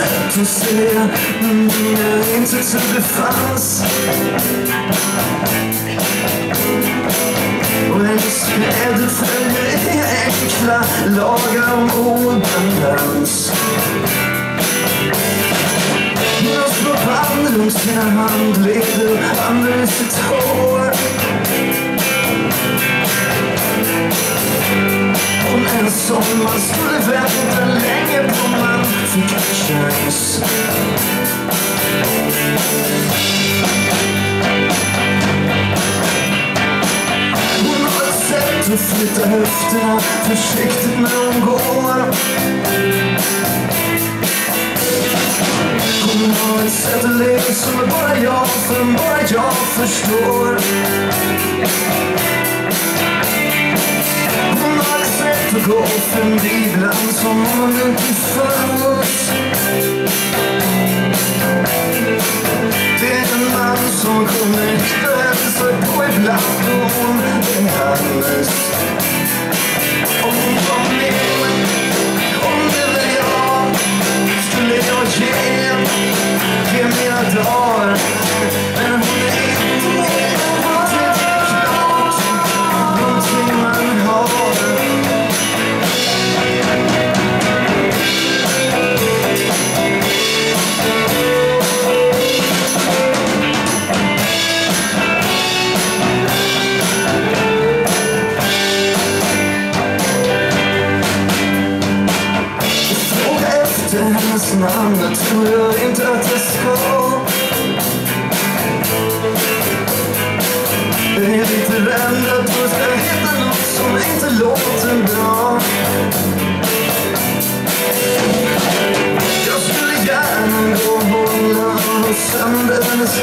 sätt att se, men jag inte trodde fanns. Och älskar du följer enkla lagar om obalans. Jag slår band runt sina handleder, använder sitt hår. Om en sommar skulle vänta länge på man fick en chans. Hon har ett sätt att flytta höfterna försiktigt när hon går. Hon har ett sätt att leva som bara jag förstår. Hon har ett sätt att gå förbi ibland som om hon inte förut. Det är en man som kommer knöta sig på ibland och hon är hennes. Om hon var med, om det var jag, skulle jag ge mina dagar. Men hon är inte klart någonting man har. Hennes namn, jag tror jag inte att jag ska. Jag är lite rädd att du ska hitta något som inte låter bra. Jag skulle gärna gå och hålla sönder hennes